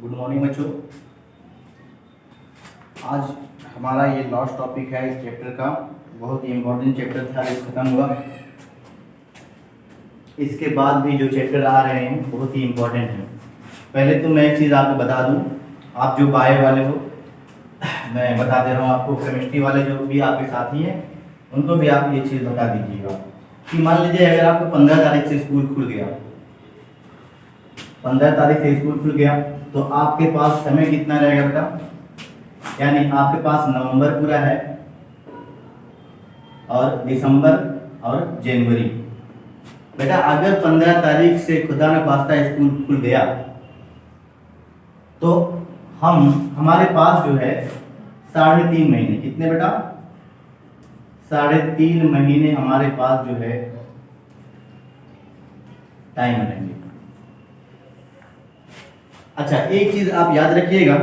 Good morning बच्चों। आज हमारा ये लास्ट टॉपिक है इस चैप्टर का। बहुत ही इम्पोर्टेंट चैप्टर था, ये खत्म हुआ। इसके बाद भी जो चैप्टर आ रहे हैं बहुत ही इम्पोर्टेंट हैं। पहले तो मैं एक चीज़ आपको बता दूं, आप जो बायो वाले हो मैं बता दे रहा हूँ आपको, केमिस्ट्री वाले जो भी आपके साथी हैं उनको भी आप ये चीज़ बता दीजिएगा कि मान लीजिए अगर आपको 15 तारीख से स्कूल खुल गया, 15 तारीख से स्कूल खुल गया तो आपके पास समय कितना रहेगा बेटा? यानी आपके पास नवंबर पूरा है और दिसंबर और जनवरी। बेटा अगर 15 तारीख से खुदा न खास्ता स्कूल खुल गया तो हमारे पास जो है 3.5 महीने, कितने बेटा? 3.5 महीने हमारे पास जो है टाइम रहेंगे। अच्छा, एक चीज आप याद रखिएगा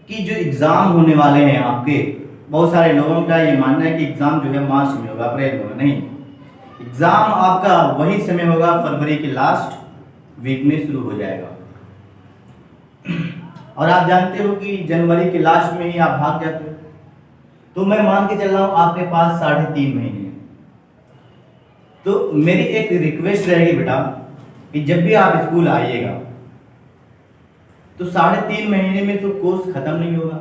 कि जो एग्जाम होने वाले हैं आपके, बहुत सारे लोगों का ये मानना है कि एग्जाम जो है मार्च में होगा, अप्रैल में होगा। नहीं, एग्जाम आपका वही समय होगा, फरवरी के लास्ट वीक में शुरू हो जाएगा। और आप जानते हो कि जनवरी के लास्ट में ही आप भाग जाते हो, तो मैं मान के चल रहा हूं आपके पास 3.5 महीने। तो मेरी एक रिक्वेस्ट रहेगी बेटा कि जब भी आप स्कूल आइएगा तो 3.5 महीने में तो कोर्स खत्म नहीं होगा,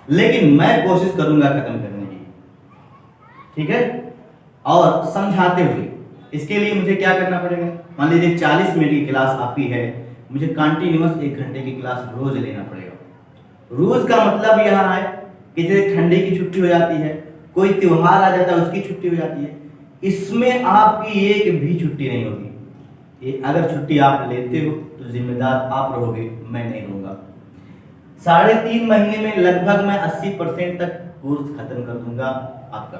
लेकिन मैं कोशिश करूंगा खत्म करने की, ठीक है? और समझाते हुए इसके लिए मुझे क्या करना पड़ेगा? मान लीजिए 40 मिनट की क्लास आपकी है, मुझे कंटिन्यूअस 1 घंटे की क्लास रोज लेना पड़ेगा। रोज का मतलब यह है कि जैसे ठंडी की छुट्टी हो जाती है, कोई त्योहार आ जाता है उसकी छुट्टी हो जाती है, इसमें आपकी एक भी छुट्टी नहीं होगी। ये अगर छुट्टी आप लेते हो तो जिम्मेदार आप रहोगे, मैं नहीं रहूंगा। 3.5 महीने में लगभग मैं 80% तक कोर्स खत्म कर दूंगा आपका,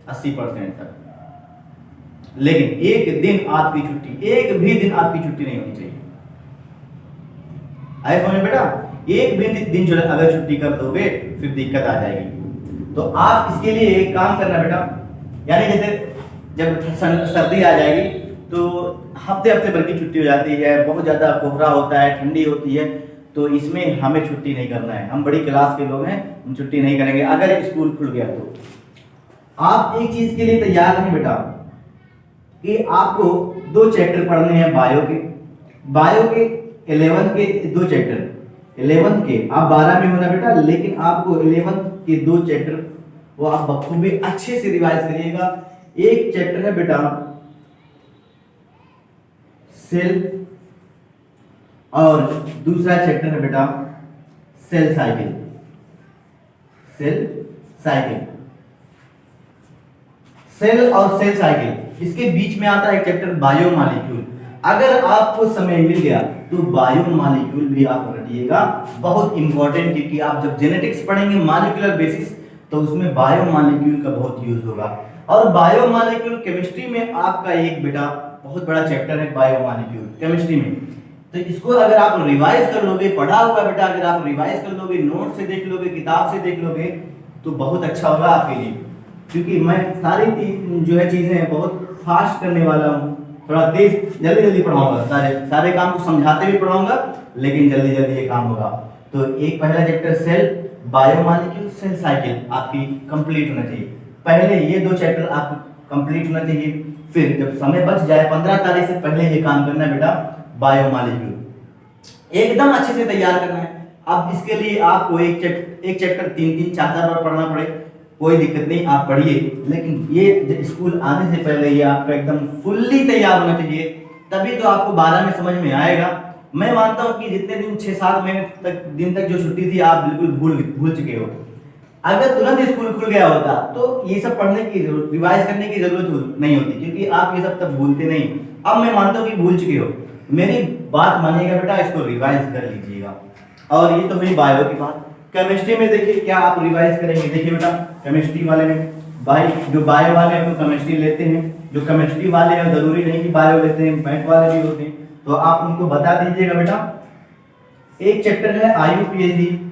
80% तक। लेकिन एक दिन आपकी छुट्टी, एक भी दिन आपकी छुट्टी नहीं होनी चाहिए। आए समझ बेटा? एक भी दिन जो अगर छुट्टी कर दोगे फिर दिक्कत आ जाएगी। तो आप इसके लिए एक काम करना बेटा, यानी जैसे जब सर्दी आ जाएगी तो हफ्ते हफ्ते भर की छुट्टी हो जाती है, बहुत ज़्यादा कोहरा होता है, ठंडी होती है, तो इसमें हमें छुट्टी नहीं करना है। हम बड़ी क्लास के लोग हैं, हम छुट्टी नहीं करेंगे अगर स्कूल खुल गया तो। आप एक चीज़ के लिए तैयार हैं बेटा कि आपको 2 चैप्टर पढ़ने हैं बायो के 11th के 2 चैप्टर, 11th के आप 12 में होना बेटा, लेकिन आपको 11th के 2 चैप्टर वो आप बखूबी अच्छे से रिवाइज करिएगा। एक चैप्टर है बेटा सेल और दूसरा चैप्टर है बेटा सेल साइकिल। सेल और सेल साइकिल, इसके बीच में आता है एक चैप्टर बायोमॉलिक्यूल। अगर आपको समय मिल गया तो बायोमॉलिक्यूल भी आप रटिएगा, बहुत इंपॉर्टेंट, क्योंकि आप जब जेनेटिक्स पढ़ेंगे मॉलिक्यूलर बेसिस तो उसमें बायोमॉलिक्यूल का बहुत यूज होगा। और बायोमॉलिक्यूल केमिस्ट्री में आपका एक बेटा बहुत बड़ा चैप्टर है बायोमॉलिक्यूल केमिस्ट्री में। तो इसको अगर आप रिवाइज कर लोगे, पढ़ा हुआ बेटा अगर आप रिवाइज कर लोगे, नोट से देख लोगे, किताब से देख लोगे तो बहुत अच्छा होगा आपके लिए। क्योंकि मैं सारी जो है चीजें बहुत फास्ट करने वाला हूँ, थोड़ा तेज जल्दी पढ़ाऊंगा, सारे काम को समझाते हुए पढ़ाऊंगा, लेकिन जल्दी ये काम होगा। तो एक पहला chapter cell, biomolecule, cell cycle आपकी कंप्लीट होना चाहिए। पहले ये 2 चैप्टर आप कंप्लीट होना चाहिए, फिर जब समय बच जाए 15 तारीख से पहले ये काम करना है बेटा बायोमॉलिक्यूल एकदम अच्छे से तैयार करना है। अब इसके लिए आपको एक चैप्टर 3-3 4 बार पढ़ना पड़े, कोई दिक्कत नहीं, आप पढ़िए, लेकिन ये स्कूल आने से पहले ये आपका एकदम फुल्ली तैयार होना चाहिए, तभी तो आपको 12 में समझ में आएगा। मैं मानता हूँ कि जितने दिन 6-7 महीने दिन तक जो छुट्टी थी आप बिल्कुल भूल चुके हो। अगर तुरंत स्कूल खुल गया होता तो ये सब पढ़ने की रिवाइज करने की जरूरत नहीं होती, क्योंकि आप ये सब तब भूलते नहीं। अब मैं मानता हूँ कि भूल चुके हो, मेरी बात मानिएगा बेटा, इसको रिवाइज कर लीजिएगा। और ये तो हुई बायो की बात। केमिस्ट्री में देखिए क्या आप रिवाइज करेंगे। देखिए बेटा केमिस्ट्री वाले में जो बायो वाले हैं वो केमिस्ट्री लेते हैं, जो केमिस्ट्री वाले हैं जरूरी नहीं कि बायो लेते हैं, मैथ वाले भी होते हैं, तो आप उनको बता दीजिएगा बेटा। एक चैप्टर है IUPAC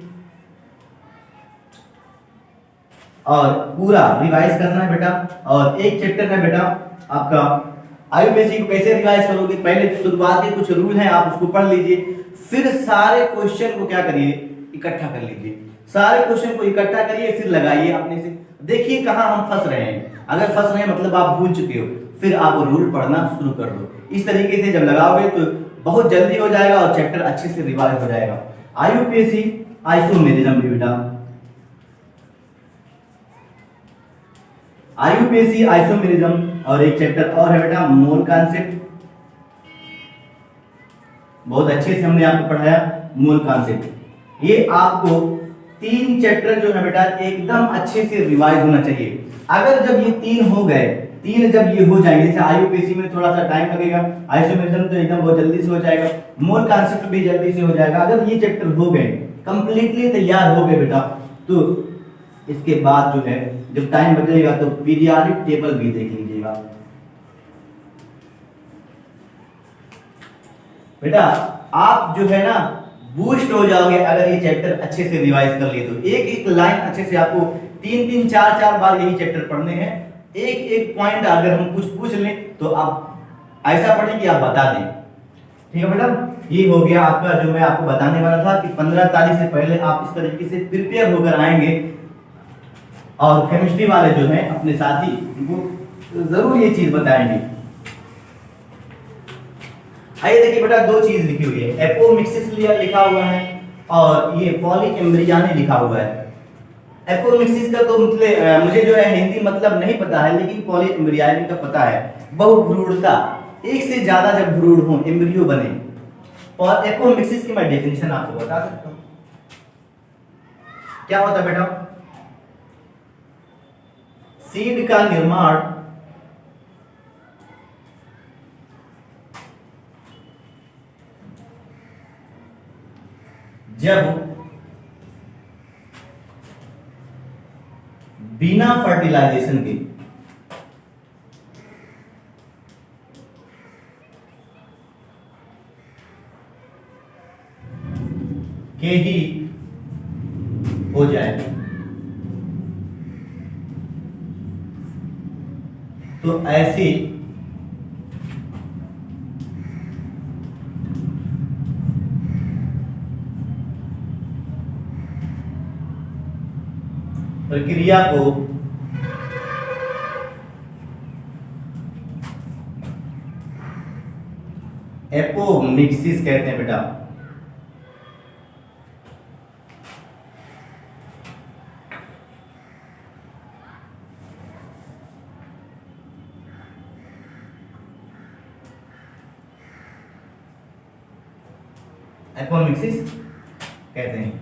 और पूरा रिवाइज करना है बेटा। और एक चैप्टर है बेटा आपका आईयूपीएसी को कैसे रिवाइज करोगे, पहले शुरुआत के कुछ रूल हैं आप उसको पढ़ लीजिए, फिर सारे क्वेश्चन को क्या करिए, इकट्ठा कर लीजिए, सारे क्वेश्चन को इकट्ठा करिए, फिर लगाइए अपने से, देखिए कहां हम फंस रहे हैं। अगर फंस रहे हैं मतलब आप भूल चुके हो, फिर आप रूल पढ़ना शुरू कर दो। इस तरीके से जब लगाओगे तो बहुत जल्दी हो जाएगा और चैप्टर अच्छे से रिवाइज हो जाएगा। आईयूपीएसी आइसोमेरिज्म भी बेटा, आईयूपीएसी आइसोमेरिज्म, और एक चैप्टर और है बेटा मोल कॉन्सेप्ट। बहुत अच्छे से हमने आपको पढ़ाया मोल कॉन्सेप्ट। ये आपको 3 चैप्टर जो है बेटा एकदम अच्छे से रिवाइज होना चाहिए। अगर जब ये 3 हो गए, 3 जब ये हो जाएंगे, जैसे आईयूपीएसी में थोड़ा सा टाइम लगेगा, आइसोमेरिज्म तो एकदम बहुत जल्दी से हो जाएगा, मोल कॉन्सेप्ट भी जल्दी से हो जाएगा। अगर ये चैप्टर हो गए, कंप्लीटली तैयार हो गए बेटा, तो इसके बाद जो है जब टाइम बचेगा तो पीरियोडिक टेबल भी देख लीजिएगा बेटा। आप जो है ना बूस्ट हो जाओगे अगर ये चैप्टर अच्छे से रिवाइज कर लिए तो। एक एक लाइन अच्छे से आपको 3-3, 4-4 बार यही चैप्टर पढ़ने हैं। एक एक पॉइंट अगर हम कुछ पूछ लें तो आप ऐसा पढ़ें कि आप बता दें। ठीक है बेटा, ये हो गया आपका जो मैं आपको बताने वाला था कि 15 तारीख से पहले आप इस तरीके से प्रिपेयर होकर आएंगे और केमिस्ट्री वाले जो हैं अपने साथी उनको जरूर ये चीज बताएंगे। आइए देखिए बेटा, 2 चीज लिखी हुई है, एपोमिक्सिस लिखा हुआ है और ये पॉलीएम्ब्रियानी लिखा हुआ है। एपोमिक्सिस का तो मतलब मुझे जो है हिंदी मतलब नहीं पता है, लेकिन पॉलीएम्ब्रियानी का पता है, बहुभ्रूणता, एक से ज्यादा जब भ्रूण हो, एम्ब्रियो बने। और एपोमिक्सिस की मैं डेफिनेशन आपको बता सकता हूं। क्या होता है बेटा, सीड का निर्माण जब बिना फर्टिलाइजेशन के ही हो जाए, तो ऐसी प्रक्रिया को एपोमिक्सिस कहते हैं बेटा। एपोमिक्सिस कहते हैं।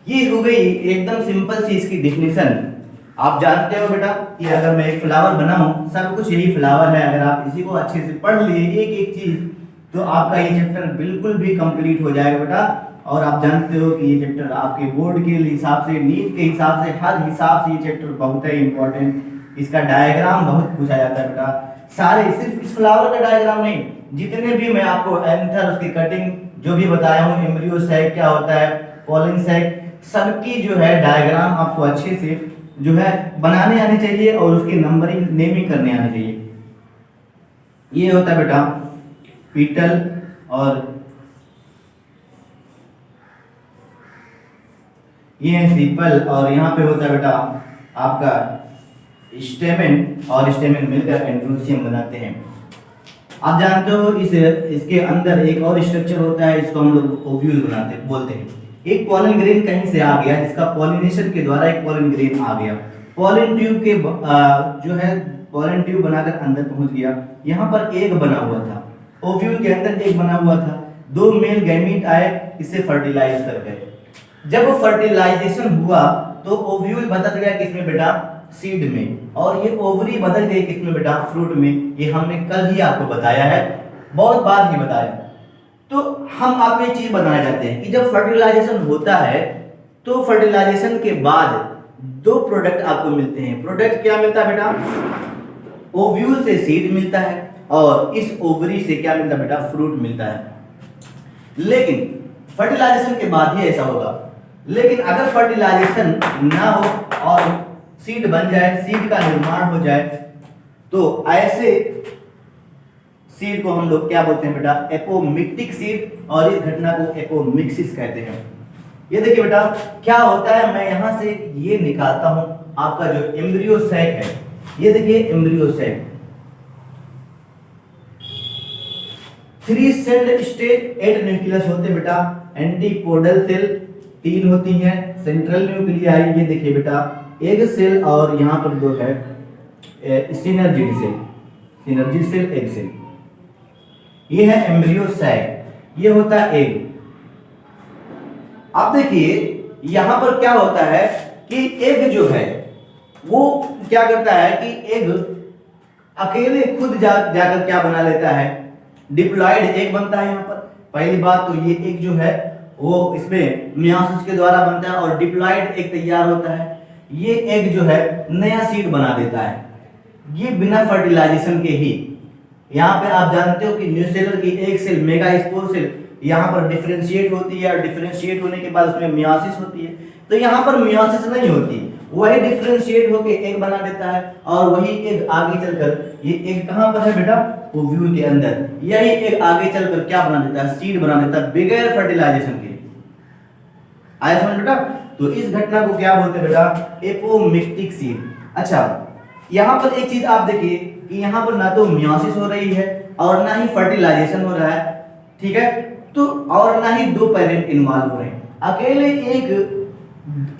ये हो गई एकदम सिंपल सी इसकी डेफिनेशन। आप जानते हो बेटा कि अगर मैं एक फ्लावर बनाऊं, सब कुछ यही फ्लावर है, अगर आप इसी को अच्छे से पढ़ लिए एक एक चीज, तो आपका ये चैप्टर बिल्कुल भी कंप्लीट हो जाएगा बेटा। और आप जानते हो कि ये चैप्टर आपके बोर्ड के हिसाब से, नीट के हिसाब से, हर हिसाब से ये चैप्टर बहुत ही इंपॉर्टेंट। इसका डायग्राम बहुत पूछा जाता है बेटा, सारे, सिर्फ इस फ्लावर का डायग्राम नहीं, जितने भी मैं आपको एंथर, उसकी कटिंग जो भी बताया हूँ, एम्ब्रियो सैक क्या होता है, पॉलन सैक, सबकी जो है डायग्राम आपको अच्छे से जो है बनाने आने चाहिए और उसकी नंबरिंग, नेमिंग करने आने चाहिए। ये होता है बेटा पीटल, और ये है सीपल, और यहाँ पे होता है बेटा आपका स्टेमेन, और स्टेमेन मिलकर एंड्रोसियम बनाते हैं। आप जानते हो इसके अंदर एक और स्ट्रक्चर होता है, इसको हम लोग ओव्यूल बोलते हैं। एक पॉलन ग्रेन कहीं से आ गया, जिसका पॉलिनेशन के द्वारा एक पॉलन ग्रेन आ गया, पॉलन ट्यूब के जो है पॉलन ट्यूब बनाकर अंदर पहुंच गया। यहाँ पर एग बना हुआ था, ओव्यूल के अंदर एग बना हुआ था, 2 मेल गैमीट आए, इसे फर्टिलाइज कर गए। जब फर्टिलाइजेशन हुआ तो ओव्यूल बदल गया किसमें बेटा, सीड में, और ये ओवरी बदल गई किसमें बेटा, फ्रूट में। ये हमने कल ही आपको बताया है, बहुत बार ही बताया। तो हम आपको एक चीज बताना चाहते हैं कि जब फर्टिलाइजेशन होता है तो फर्टिलाइजेशन के बाद 2 प्रोडक्ट आपको मिलते हैं। प्रोडक्ट क्या मिलता है बेटा, ओव्यूल से सीड मिलता है और इस ओवरी से क्या मिलता है बेटा, फ्रूट मिलता है। लेकिन फर्टिलाइजेशन के बाद ही ऐसा होगा, लेकिन अगर फर्टिलाइजेशन ना हो और सीड बन जाए, सीड का निर्माण हो जाए, तो ऐसे सीड को हम लोग क्या बोलते हैं बेटा? एपोमिक्टिक सीड, और इस घटना को एपोमिक्सिस कहते हैं। ये देखिए बेटा क्या होता है, मैं यहां से ये निकालता हूं आपका जो एम्ब्रियो सैक है, ये देखिए embryo sac, 3 celled stage, 8 nucleus होते हैं बेटा, एंटीपोडल सेल 3 होती हैं, सेंट्रल न्यूक्लियाई ये देखिए बेटा एग सेल, और यहाँ पर दो है synergid cell, synergid cell, egg cell. ये है एम्ब्रियो सैक, ये होता है एग। अब देखिए यहां पर क्या होता है कि एग जो है वो क्या करता है कि एग अकेले खुद जाकर क्या बना लेता है? डिप्लॉयड एग बनता है। यहाँ पर पहली बात तो ये एग जो है वो इसमें मियोसिस के द्वारा बनता है और डिप्लॉयड एग तैयार होता है। ये एग जो है नया सीड बना देता है, ये बिना फर्टिलाइजेशन के ही। यहाँ पे आप जानते हो कि न्यूसेलर की एक सेल मेगास्पोर सेल यहाँ पर डिफरेंशिएट होती है, और डिफरेंशिएट होने के बाद उसमें मियोसिस होती है। तो यहाँ पर मियोसिस नहीं होती, वही डिफरेंशिएट होके एग बना देता है, और वही एग आगे चलकर, ये एग कहाँ पर है बेटा? ओव्यूल के अंदर। यही एग आगे चलकर क्या बना देता है? सीड बना देता है बगैर फर्टिलाइजेशन के। आया समझ बेटा? तो इस घटना को क्या बोलते हैं बेटा? Apomictic seed. अच्छा, यहाँ पर एक चीज आप देखिए कि यहाँ पर ना तो मियोसिस हो रही है और ना ही फर्टिलाइजेशन हो रहा है, ठीक है? तो और ना ही दो पेरेंट इन्वॉल्व हो रहे हैं, अकेले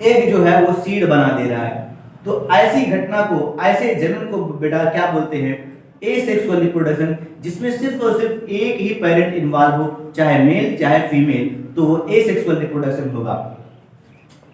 एक जो है वो सीड बना दे रहा है। तो ऐसी घटना को, ऐसे जनन को बेटा क्या बोलते हैं? एसेक्सुअल रिप्रोडक्शन, जिसमें सिर्फ और सिर्फ एक ही पेरेंट इन्वॉल्व हो, चाहे मेल चाहे फीमेल, तो वो एसेक्सुअल रिप्रोडक्शन होगा।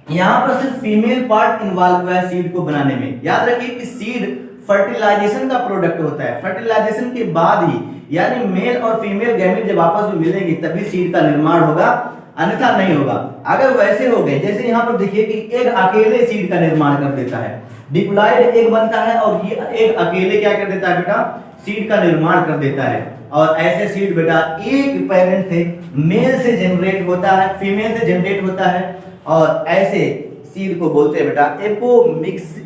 यहाँ पर सिर्फ फीमेल पार्ट इन्वॉल्व हुआ है सीड को बनाने में। याद रखिए कि सीड फर्टिलाइजेशन का प्रोडक्ट होता है, फर्टिलाइजेशन के बाद ही, यानी मेल और फीमेल गैमेट जब आपस में मिलेंगे तभी सीड का निर्माण होगा, अन्यथा नहीं होगा। अगर वैसे हो गए, जैसे यहाँ पर देखिए कि एग अकेले सीड का निर्माण कर देता है, डिप्लॉयड एग बनता है और ये एग अकेले क्या कर देता है बेटा? सीड का निर्माण कर देता है। और ऐसे सीड बेटा एक पेरेंट से, मेल से जनरेट होता है, फीमेल से जनरेट होता है, और ऐसे सीड को बोलते हैं बेटा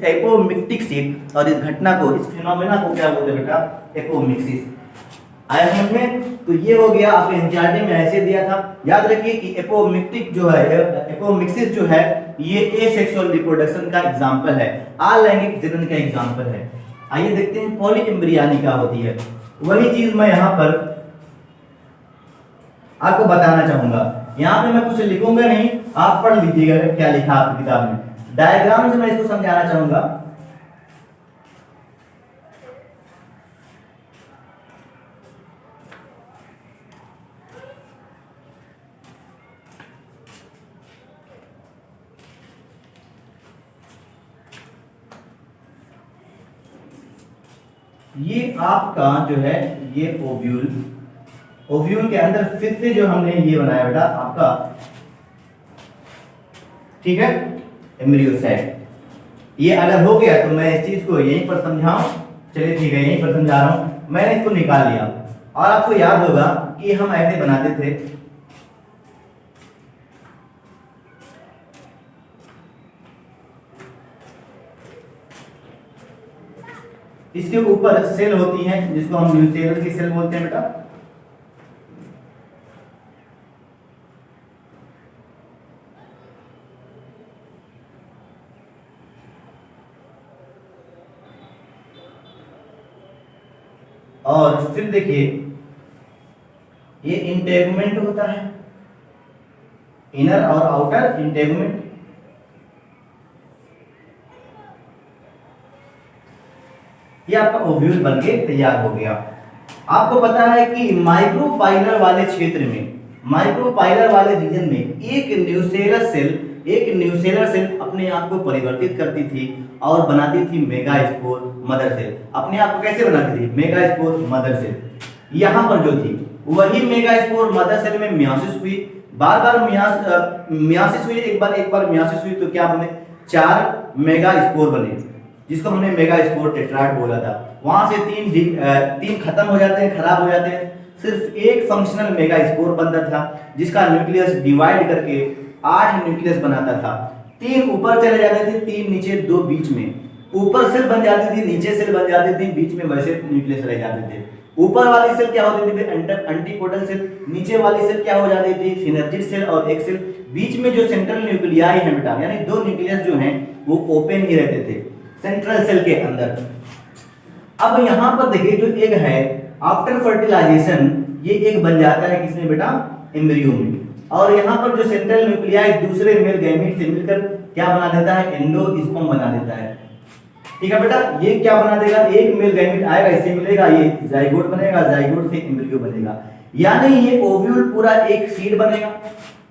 एपोमिक्टिक सीड। और इस घटना को, इस फिनोमेना को क्या बोलते हैं बेटा? एपोमिक्सिस। आया समझ में? तो ये हो गया, आपके एनसीईआरटी में ऐसे दिया था। याद रखिए कि एपोमिक्टिक जो है, एपोमिक्सिस जो है, ये एसेक्सुअल रिप्रोडक्शन का एग्जांपल है, अलैंगिक जनन का एग्जांपल है। आइए देखते हैं पॉली एम्ब्रियानी क्या होती है। वही चीज मैं यहाँ पर आपको बताना चाहूंगा। यहाँ पे मैं कुछ लिखूंगा नहीं, आप पढ़ लीजिएगा क्या लिखा आपकी किताब में। डायग्राम से मैं इसको समझाना चाहूंगा। ये आपका जो है ये ओव्यूल, ओव्यूल के अंदर फिर से जो हमने ये बनाया बेटा आपका, ठीक है, एम्ब्रियो सैक। ये अगर हो गया तो मैं इस चीज को यहीं पर समझाऊं, चलिए ठीक है, यहीं पर समझा रहा हूं। मैंने इसको निकाल लिया, और आपको याद होगा कि हम ऐसे बनाते थे, इसके ऊपर सेल होती हैं जिसको हम न्यूसेलर की सेल बोलते हैं बेटा। और फिर देखिए ये इंटेगुमेंट होता है, इनर और आउटर इंटेगुमेंट। ये आपका ओव्यूल बनके तैयार हो गया। आपको पता है कि माइक्रोपाइलर वाले क्षेत्र में, माइक्रोपाइलर वाले रीजन में एक न्यूसेलर सेल अपने आप को परिवर्तित करती थी और बनाती थी मेगास्पोर मदर सेल। अपने आप को कैसे बनाती थी? Megaspore mother cell. यहाँ पर जो थी वही मेगास्पोर मदर सेल में मियोसिस हुई, बार बार मियोसिस हुई, एक बार मियोसिस हुई तो क्या बने? 4 मेगास्पोर बने, जिसको हमने मेगास्पोर टेट्राड बोला था। वहां से तीन खत्म हो जाते हैं, खराब हो जाते हैं, सिर्फ एक फंक्शनल मेगास्पोर बनता था, जिसका न्यूक्लियस डिवाइड करके 8 न्यूक्लियस बनाता था। 3 ऊपर चले जाते थे, 3 नीचे, 2 बीच में। ऊपर सेल बन जाती थी, नीचे सेल बन जाती थी, बीच में वैसे न्यूक्लियस रह जाते थे। ऊपर वाली सेल क्या होती थी? Antipodal cell. नीचे वाली सेल क्या हो जाती थी? Synergid cell. और एक सेल बीच में जो सेंट्रल न्यूक्लियाई है बेटा, यानी 2 न्यूक्लियस जो हैं वो ओपन ही रहते थे सेंट्रल सेल के अंदर। अब यहाँ पर देखिए जो एग है, आफ्टर फर्टिलाइजेशन ये एग बन जाता है किसमें बेटा? एम्ब्रियो में। और यहाँ पर जो सेंट्रल न्यूक्लियाई दूसरे मेल गैमीट से मिलकर क्या बना देता है? एंडोस्पर्म बना देता है। ठीक है बेटा, ये क्या बना देगा? एक मेल गैमीट आएगा, इससे मिलेगा, ये जाइगोट बनेगा, जाइगोट से एम्ब्रियो बनेगा। यानी ये ओव्यूल पूरा एक सीड बनेगा।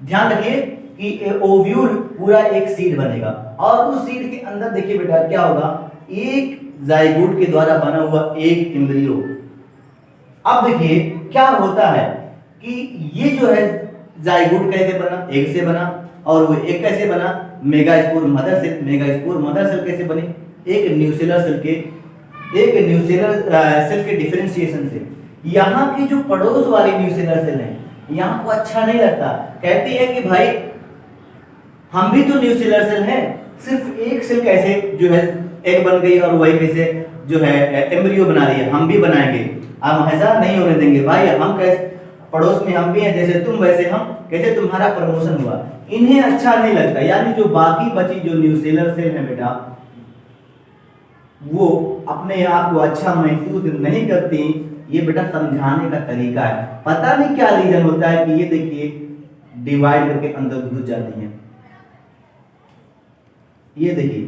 ध्यान रखिए कि ओव्यूल पूरा एक सीड बनेगा और उस सीड के अंदर देखिए बेटा क्या होगा? एक जाइगोट के द्वारा बना हुआ एक एम्ब्रियो। अब देखिए क्या होता है कि ये जो है जाइगोट कैसे बना? एग से बना। और वो एग कैसे बना? Megaspore mother cell. Megaspore mother cell कैसे बनी? एक न्यूसेलर सेल के डिफरेंशिएशन से। यहाँ की जो पड़ोस वाली न्यूसेलर सेल है, यहाँ को अच्छा नहीं लगता, कहती है कि भाई हम भी तो न्यूसेलर सेल हैं, सिर्फ एक सेल कैसे जो है एग बन गई और वही कैसे जो है एम्ब्रियो बना रही है, हम भी बनाएंगे, हम ऐसा नहीं होने देंगे भाई, हम कैसे पड़ोस में हम भी हैं, जैसे तुम वैसे हम, कैसे तुम्हारा प्रमोशन हुआ। इन्हें अच्छा नहीं लगता। यानी जो बाकी बची जो न्यूसेलर सेल है बेटा, वो अपने आप को अच्छा महसूस नहीं करती। ये बेटा समझाने का तरीका है। पता नहीं क्या रीजन होता है कि ये देखिए डिवाइड करके अंदर घुस जाती हैं। ये देखिए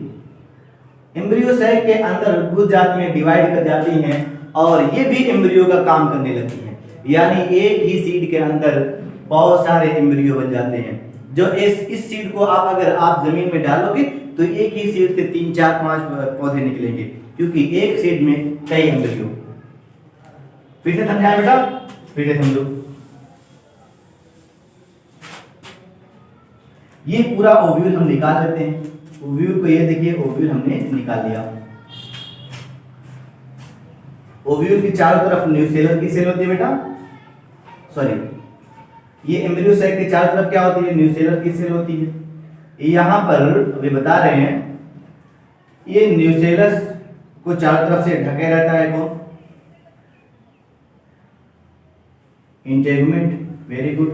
एम्ब्रियो सैक के अंदर घुस जाती हैं, डिवाइड कर जाती हैं और ये भी एम्ब्रियो का काम करने लगती हैं। यानी एक ही सीड के अंदर बहुत सारे एम्ब्रियो बन जाते हैं। जो इस सीड को आप अगर आप जमीन में डालोगे तो एक ही सीड से 3, 4, 5 पौधे निकलेंगे, क्योंकि एक सीड में कई एम्ब्रियो। फिर से समझाएं बेटा, फिर से समझो। ये पूरा ओव्यूल हम निकाल लेते हैं। ओव्यूल को ये देखिए, ओव्यूल हमने निकाल लिया। ओव्यूल की चारों तरफ न्यूसेलर की सेल होती है बेटा, सॉरी ये एम्ब्रियो सैक के चारों तरफ क्या होती है? न्यूसेलर की सेल होती है। यहां पर अभी बता रहे हैं ये न्यूसेलस को चारों तरफ से ढके रहता है कौन? इंटेगुमेंट। Very good.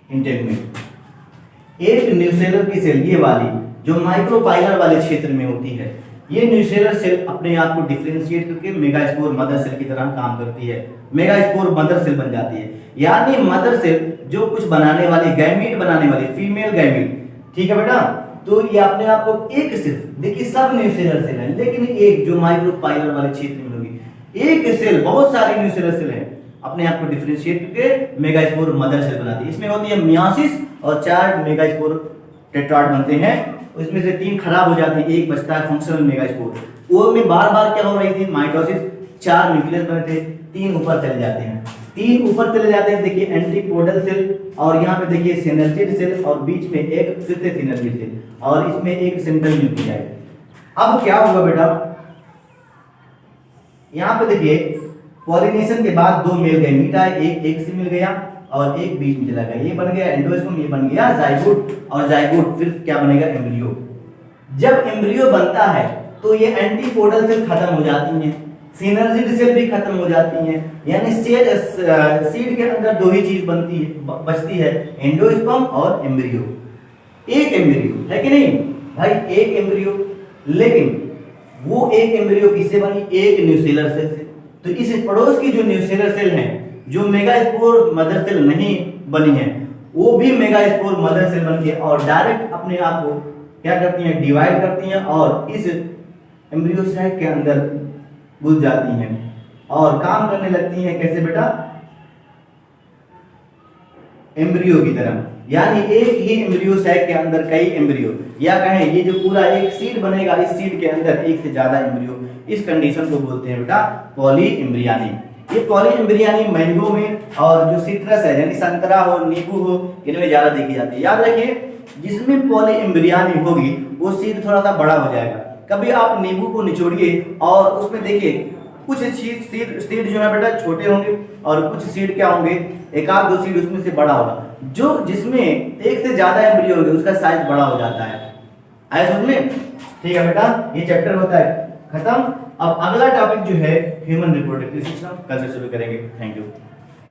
इंटेगुमेंट। एक न्यूसेलर की सेल ये वाली जो माइक्रोपाइलर वाले क्षेत्र में होती है, ये न्यूसेलर सेल अपने आप को डिफरेंशिएट करके मेगास्पोर मदर सेल की तरह काम करती है। मेगास्पोर मदर सेल बन जाती है। यानी मदर सेल जो कुछ बनाने वाली, गैमीट बनाने वाली, फीमेल गैमीट, ठीक है बेटा, तो ये अपने आप को एक सिर्फ, देखिए सब न्यूसेलर सेल है लेकिन एक जो माइक्रोपाइलर वाले क्षेत्र में होगी, एक सेल, बहुत सारी न्यूसेलर सेल है, अपने आप को डिफरेंशिएट करके मेगास्पोर मदर सेल बनाती है। इसमें होती है मियोसिस और 4 मेगास्पोर टेट्राड बनते हैं। उसमें से 3 खराब हो जाती है, एक बचता है फंक्शनल मेगास्पोर। वो में बार-बार क्या हो रही थी? माइटोसिस। 4 न्यूक्लियस बने थे, 3 ऊपर चले जाते हैं। 3 ऊपर चले जाते हैं, देखिए एंटीपोडल सेल, और यहाँ पे देखिए सिनर्जिड सेल, और बीच में एक फिर से सिनर्जिड सेल, और इसमें एक सेंट्रल न्यूक्लियाई। अब क्या हुआ बेटा? यहाँ पे देखिए पॉलिनेशन के बाद 2 मेल गैमीट आए, एक से मिल गया और एक बीच में चला गया, ये बन गया एंडोस्पर्म, ये बन गया जाइगोट, और जाइगोट फिर क्या बनेगा? एम्ब्रियो। जब एम्ब्रियो बनता है तो ये एंटीपोडल सेल खत्म हो जाती हैं, सिनर्जिड सेल भी खत्म हो जाती हैं, यानी सीड के अंदर 2 ही चीज बनती है, बचती है, एंडोस्पर्म और एम्ब्रियो। एक एम्ब्रियो है कि नहीं भाई? एक एम्ब्रियो, लेकिन वो एक एम्ब्रियो किससे बनी? एक न्यूसेलर सेल से। तो इस पड़ोस की जो न्यूसेलर सेल है, जो मेगास्पोर मदर सेल नहीं बनी है, वो भी मेगास्पोर मदर सेल बन के और डायरेक्ट अपने आप को क्या करती हैं? डिवाइड करती हैं और इस एम्ब्रियो सैक के अंदर घुस जाती हैं और काम करने लगती हैं। कैसे बेटा? एम्ब्रियो की तरह। यानी एक ही एम्ब्रियो सैक के अंदर कई एम्ब्रियो, या कहें ये जो पूरा एक सीड बनेगा, इस सीड के अंदर एक से ज्यादा एम्ब्रियो, इस कंडीशन को बोलते हैं बेटा पॉली एम्ब्रियानी। ये पॉली एम्ब्रियानी मैंगो में और जो सिट्रस है, यानी संतरा हो, नींबू हो, इनमें ज्यादा देखी जाती है। याद रखिए जिसमें पॉली एम्ब्रियानी होगी वो सीड थोड़ा सा बड़ा हो जाएगा। कभी आप नींबू को निचोड़िए और उसमें देखिए कुछ सीड जो है बेटा छोटे होंगे और कुछ सीड क्या होंगे, एक आध दो सीड उसमें से बड़ा होगा। जो जिसमें एक से ज्यादा एम्ब्रियो होंगे उसका साइज बड़ा हो जाता है। आया समझ में? ठीक है बेटा, ये चैप्टर होता है खत्म। अब अगला टॉपिक जो है ह्यूमन रिप्रोडक्टिव सिस्टम, कल से शुरू करेंगे। Thank you.